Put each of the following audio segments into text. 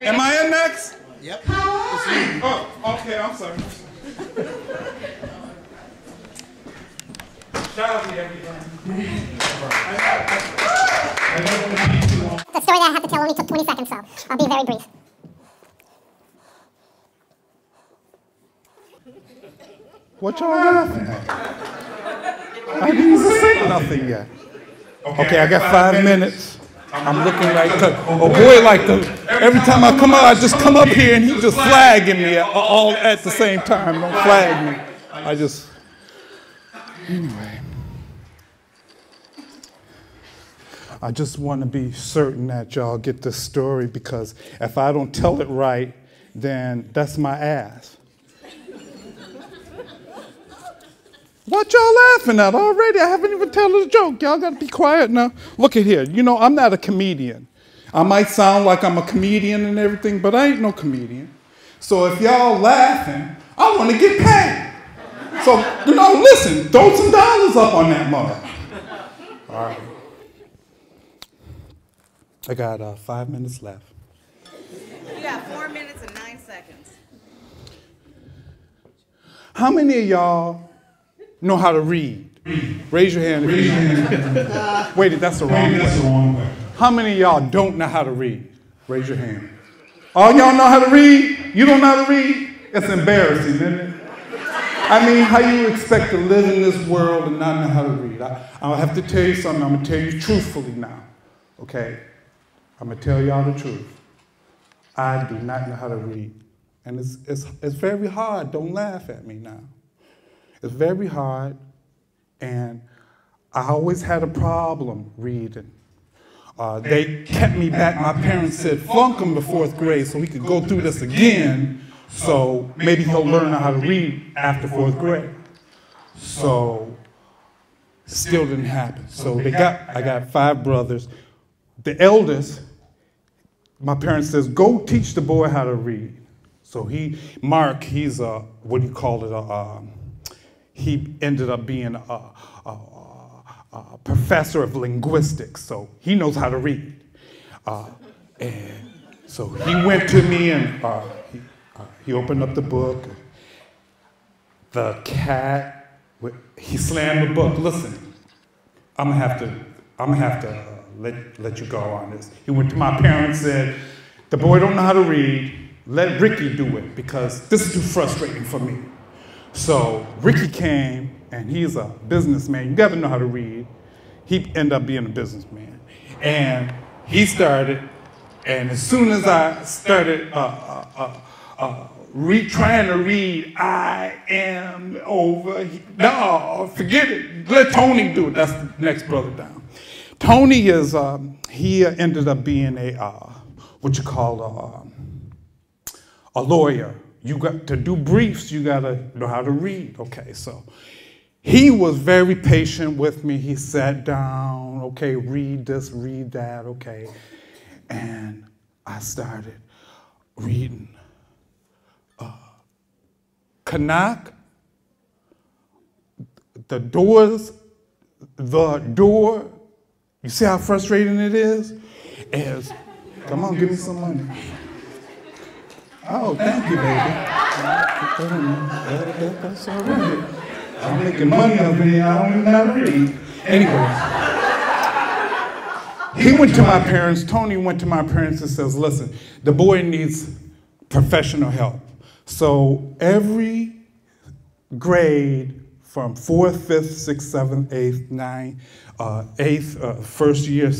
Am I in next? Yep. Oh, okay, I'm sorry. Shout out to everybody. The story that I have to tell only took 20 seconds, so I'll be very brief. What y'all laughing at? I didn't even say nothing yet. Okay, I got 5 minutes. I'm looking like, oh boy, like every time I come out, I just come up here and he just flagging me all at the same time. Don't flag me. Anyway. I just want to be certain that y'all get this story, because if I don't tell it right, then that's my ass. What y'all laughing at already? I haven't even told a joke. Y'all got to be quiet now. Look at here. You know, I'm not a comedian. I might sound like I'm a comedian and everything, but I ain't no comedian. So if y'all laughing, I want to get paid. So, you know, listen, throw some dollars up on that mug. All right. I got 5 minutes left. You got 4 minutes and 9 seconds. How many of y'all know how to read? Raise your hand if you know. Wait, that's the wrong way. How many of y'all don't know how to read? Raise your hand. All y'all know how to read? You don't know how to read? It's embarrassing, isn't it? I mean, how you expect to live in this world and not know how to read? I'll have to tell you something. I'm going to tell you truthfully now, okay? I'm going to tell y'all the truth. I do not know how to read. And it's very hard. Don't laugh at me now. It's very hard, and I always had a problem reading. They kept me back. My parents said, flunk him the 4th grade so he could go through this again, so maybe he'll learn how to read after 4th grade. So it still didn't happen. So I got 5 brothers. The eldest, my parents says, go teach the boy how to read. So Mark, he's what do you call it? He ended up being a professor of linguistics, so he knows how to read. And so he went to me and he opened up the book. The cat, he slammed the book. Listen, I'm gonna have to let you go on this. He went to my parents and said, the boy don't know how to read. Let Ricky do it, because this is too frustrating for me. So Ricky came, and he's a businessman. You got to know how to read. He ended up being a businessman. And he started, and as soon as I started trying to read, I am over. No, forget it. Let Tony do it. That's the next brother down. Tony is, he ended up being a lawyer. You got to do briefs, you got to know how to read. Okay, so he was very patient with me. He sat down, okay, read this, read that, okay. And I started reading. Kanak, the door, you see how frustrating it is? Come on, give me some money. Oh, thank you, baby. That's all right. I'm making money over here. I don't even know how to read. Anyway, he went to my parents. Tony went to my parents and says, listen, the boy needs professional help. So every grade from 4th, 5th, 6th, 7th, 8th, 9th, 8th, first year,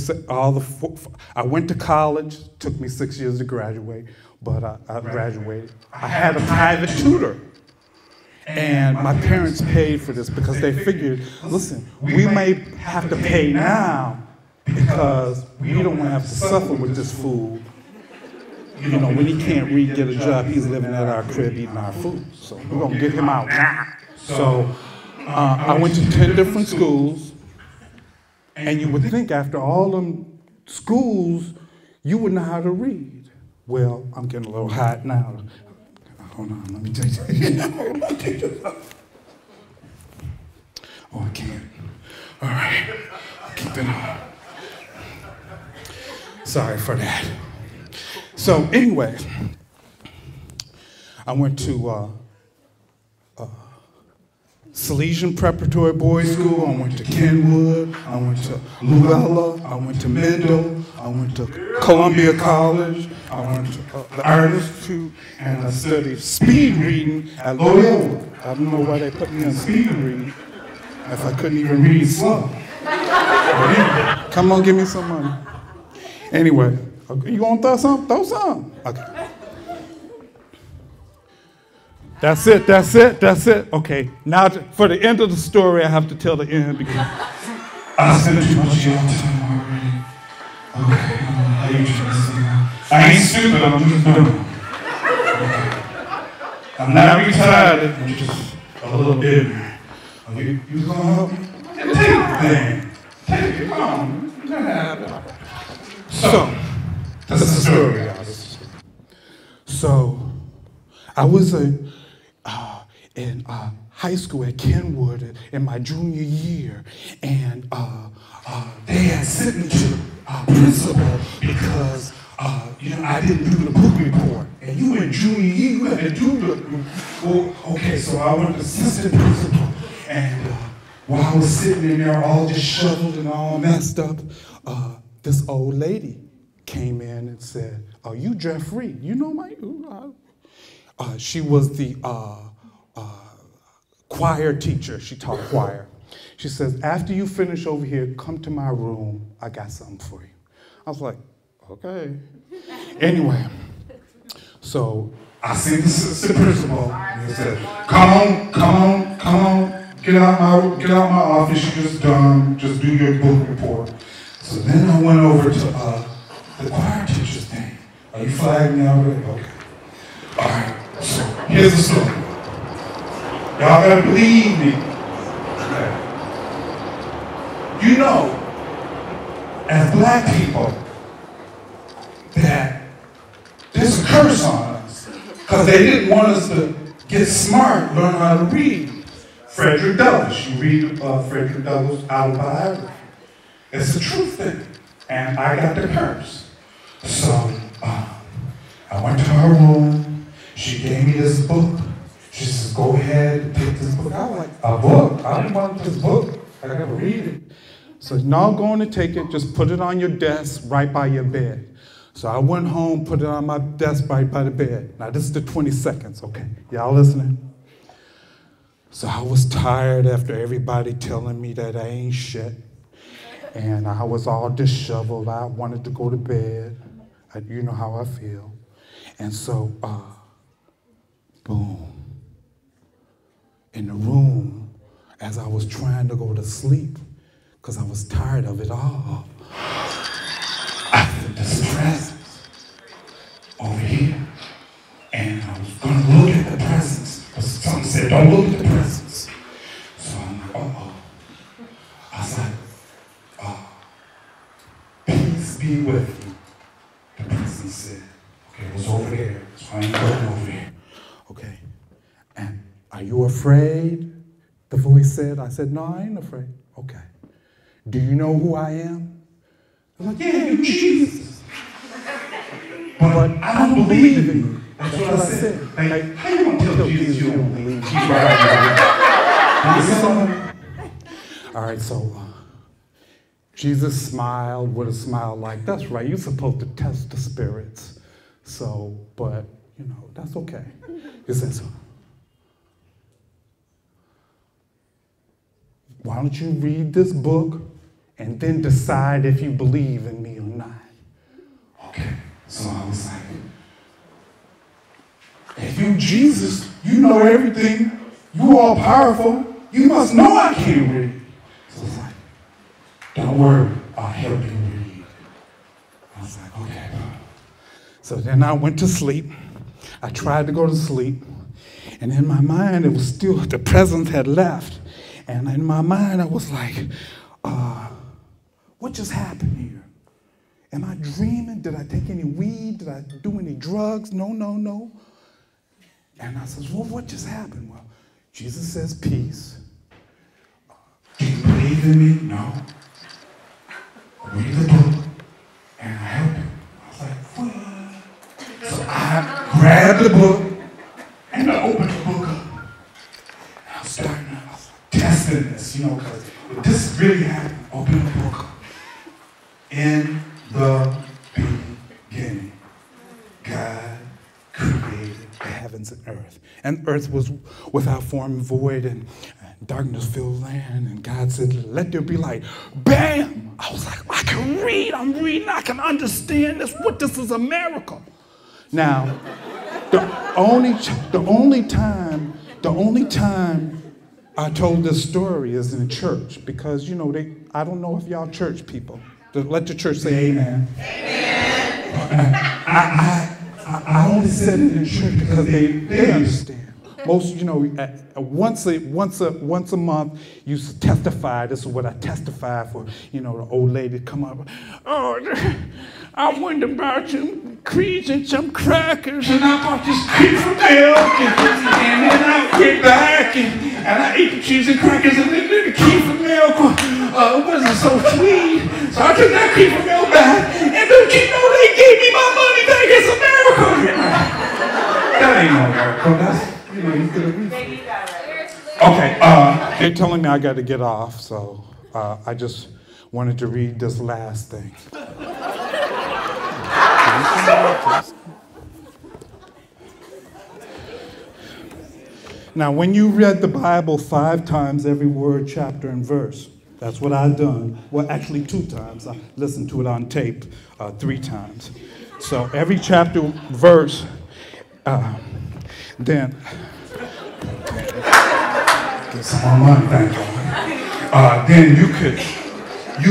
I went to college. Took me 6 years to graduate. But I graduated. I had a private tutor. And my parents paid for this because they figured, listen, we may have to pay now because we don't want to have to suffer with this fool. You know, when he can't read, get a job, he's living at our crib eating our food. So we're going to get him out now. So I went to 10 different schools. And you would think after all them schools, you would know how to read. Well, I'm getting a little hot now. Hold on, let me take this. Oh, I can't. All right, I'll keep it on. Sorry for that. So anyway, I went to Salesian Preparatory Boys School, I went to Kenwood, I went to Luella, I went to Mendel, I went to Columbia College, I went to the Art Institute, and I studied speed reading at Loyola. I don't know why they put me on speed reading if I couldn't even read slow. Anyway, come on, give me some money. Anyway, you want to throw some? Throw some. Okay. That's it, that's it, that's it. Okay, now for the end of the story, I have to tell the end because I spent too much of your time already. Okay, how you trying to say that? I ain't stupid, I'm just dumb. Okay. I'm not retarded, I'm just a little ignorant. Okay, you gonna help me? Take the thing. Take it, come on. You gotta have it. So, that's the story, guys. So, I was in high school at Kenwood in my junior year, and they had sent me to the principal because I didn't do the book report. And you in junior year, you had to do the. Well, okay, so I went to assistant principal, and while I was sitting in there all disheveled and all messed up, this old lady came in and said, "Oh, you Jeff Reid? You know my?" She was the choir teacher. She taught choir. She says, "After you finish over here, come to my room. I got something for you." I was like, "Okay." Anyway, so I seen the assistant principal. And he said, "Come on. Get out my office. You just done. Just do your book report." So then I went over to the choir teacher's thing. Are you flagging me already? Okay. All right. So here's the story. Y'all gotta believe me. Okay. You know, as black people, that there's a curse on us because they didn't want us to get smart, learn how to read. Frederick Douglass, you read Frederick Douglass' autobiography. It's a true thing, and I got the curse. So I went to her room. She gave me this book. She says, "Go ahead and take this book." I was like, "A book? I don't want this book. I gotta read it." So now go on and take it. Just put it on your desk right by your bed. So I went home, put it on my desk right by the bed. Now this is the 20 seconds, okay? Y'all listening? So I was tired after everybody telling me that I ain't shit. And I was all disheveled. I wanted to go to bed. You know how I feel. And so, boom. In the room, as I was trying to go to sleep, because I was tired of it all, I felt this presence over here. And I was going to look at the presence. But something said, "Don't look at the presence." So I'm like, uh-oh. I was like, "Peace be with you." The presence said, "Okay, it was over there, so I ain't going over here." Okay. And "Are you afraid?" the voice said. I said, "No, I ain't afraid." "Okay. Do you know who I am?" I was like, "Yeah, you're Jesus." But I don't believe in you. That's what I said. Like, how you gonna tell Jesus you don't believe? He's right. All right, so Jesus smiled with a smile like, "That's right, you're supposed to test the spirits. So, but, that's okay." He says, "Why don't you read this book and then decide if you believe in me or not?" Okay, so I was like, "If you Jesus, you know everything. You all powerful. You must know I can't read." So I was like, "Don't worry, I'll help you read." I was like, "Okay." So then I went to sleep. I tried to go to sleep. And in my mind, it was still, the presence had left. And in my mind, I was like, what just happened here? Am I dreaming? Did I take any weed? Did I do any drugs? No. And I said, "Well, what just happened?" "Well, Jesus says peace." "Do you believe in me?" "No." "Read the book, and I help you." I was like, "What?" grabbed the book, and I opened the book up. And I was testing this, because if this really happened, open the book up. In the beginning, God created the heavens and earth. And earth was without form and void, and darkness filled land. And God said, let there be light. Bam! I was like, I can read. I'm reading. I can understand this. This is a miracle. Now, the only time I told this story is in church, because, I don't know if y'all church people. Let the church say amen. Amen. I only said it in church because they understand. Most, once a month, you testify. This is what I testify for. The old lady come up. Oh, I went and bought some creeds and some crackers, and I bought this cream for milk, and then I went back and I ate the cheese and crackers, and then the cream for milk wasn't so sweet. So I took that cream for milk back, and don't you know they gave me my money back? It's a miracle. That ain't no miracle. That's he's gonna read. Okay, they're telling me I got to get off, so I just wanted to read this last thing. Now, when you read the Bible 5 times, every word, chapter, and verse, that's what I've done. Well, actually 2 times. I listened to it on tape 3 times. So every chapter, verse, then get some more money, thank you. Then you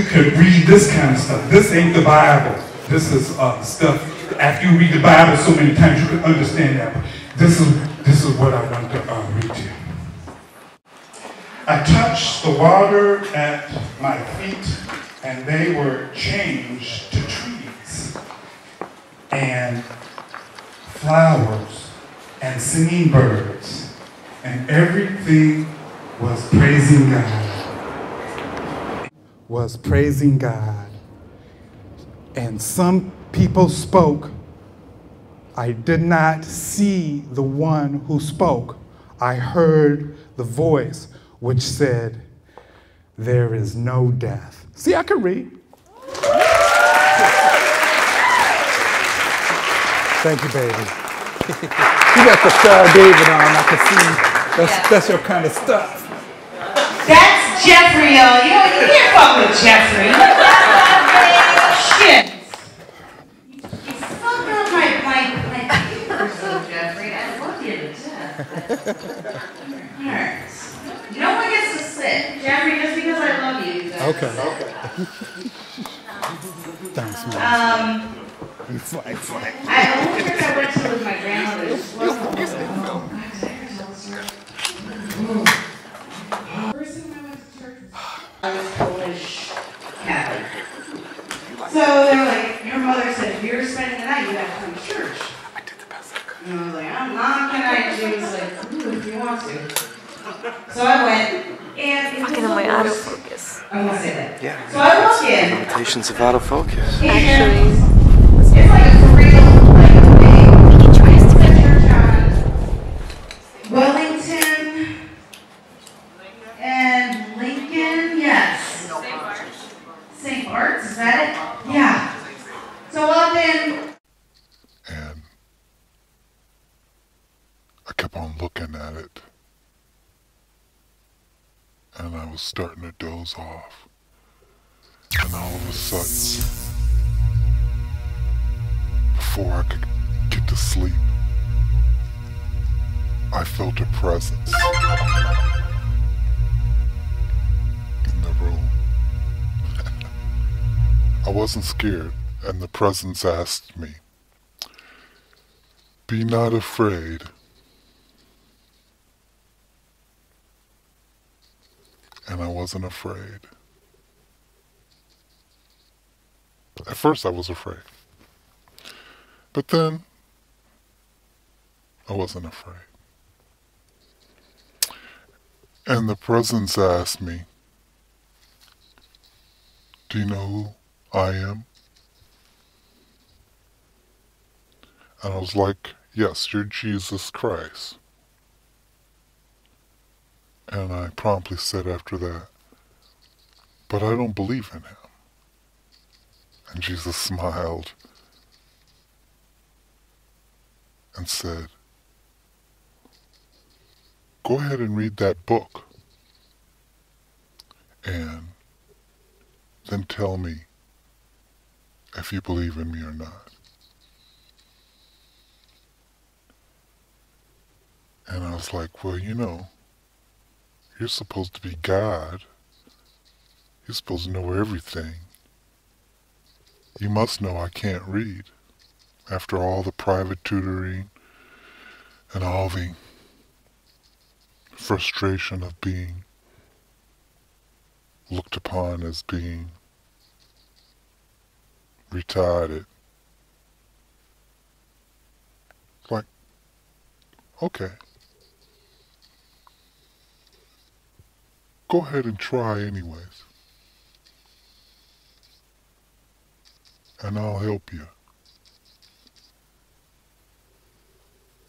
could read this kind of stuff. This ain't the Bible. This is stuff. After you read the Bible so many times, you can understand that. But this is what I want to read to you. I touched the water at my feet, and they were changed to trees and flowers and singing birds, and everything was praising God. Was praising God. And some people spoke. I did not see the one who spoke. I heard the voice which said, there is no death. See, I can read. Thank you, baby. You got the Star David on. I can see that's your kind of stuff. That's Jeffrey, y'all. You can't fuck with Jeffrey. Shit. You fuck up my papers, though, Jeffrey. I love you to death. Alright. No one gets to sit. Jeffrey, just because I love you. Okay. Thanks, man. You fly. I only think I went to with my grandmother. First time I went to church, I was Polish Catholic. So they were like, your mother said, if you're spending the night, you gotta come to church. I did the best I could. And I was like, I'm not gonna. She was like, ooh, if you want to. So I went, and it Fucking on my autofocus. I'm gonna say that. Yeah. So I walk in. Limitations of autofocus. Actually, It's like a real, like, big church on Wellington and Lincoln, yes. St. Bart's, is that it? Yeah. So I walked in. And I kept on looking at it. And I was starting to doze off. And all of a sudden, before I could get to sleep, I felt a presence in the room. I wasn't scared, and the presence asked me, "Be not afraid." And I wasn't afraid. At first I was afraid. But then I wasn't afraid. And the presence asked me, "Do you know who I am?" And I was like, yes, you're Jesus Christ. And I promptly said after that, but I don't believe in him. And Jesus smiled and said, go ahead and read that book and then tell me if you believe in me or not. And I was like, well, you know, you're supposed to be God. You're supposed to know everything. You must know I can't read. After all the private tutoring and all the frustration of being looked upon as being retarded. Like, okay. Go ahead and try anyways. And I'll help you.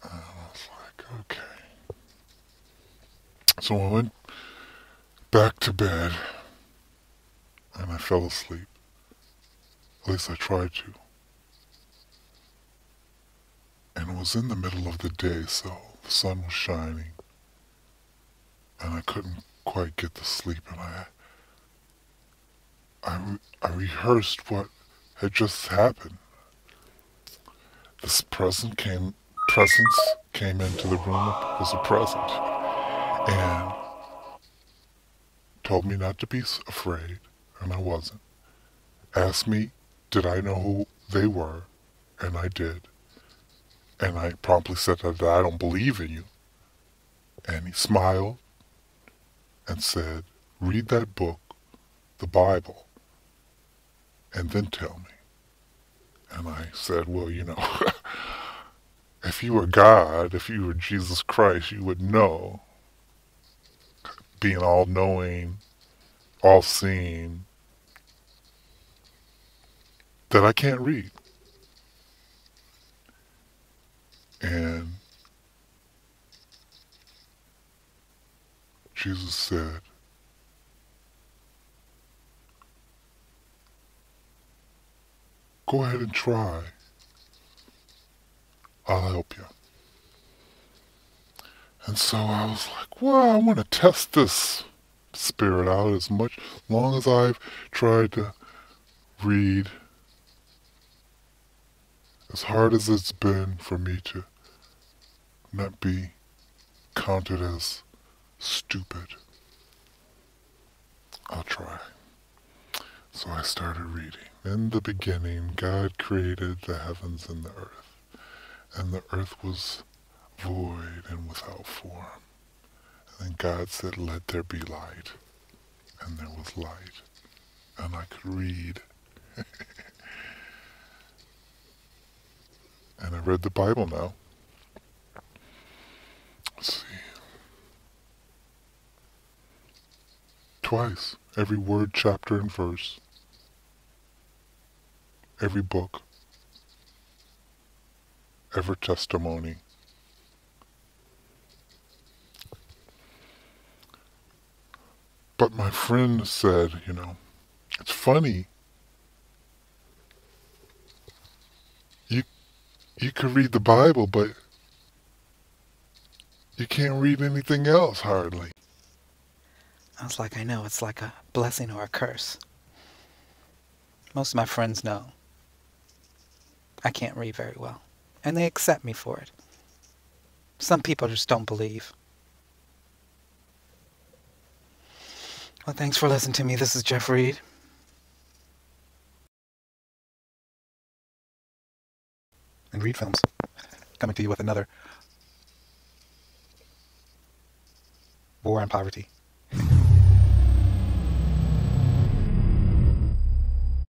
And I was like, okay. So I went back to bed and I fell asleep. At least I tried to. And it was in the middle of the day, so the sun was shining. And I couldn't quite get to sleep. And I rehearsed what had just happened. This presence came into the room. It was a present. And told me not to be afraid. And I wasn't. Asked me, did I know who they were? And I did. And I promptly said that I don't believe in you. And he smiled and said, read that book, the Bible, and then tell me. And I said, well, you know, if you were God, if you were Jesus Christ, you would know, being all-knowing, all-seeing, that I can't read. And Jesus said, go ahead and try. I'll help you. And so I was like, well, I want to test this spirit out as long as I've tried to read, as hard as it's been for me to not be counted as stupid. I'll try. So I started reading. In the beginning, God created the heavens and the earth. And the earth was void and without form. And then God said, let there be light. And there was light. And I could read. And I read the Bible now. Let's see. Twice. Every word, chapter, and verse. Every book. Every testimony. But my friend said, you know, it's funny. You could read the Bible, but you can't read anything else, hardly. I was like, I know, it's like a blessing or a curse. Most of my friends know I can't read very well, and they accept me for it. Some people just don't believe. Well, thanks for listening to me. This is Jeff Reid. And Reid Films, coming to you with another War on Poverty.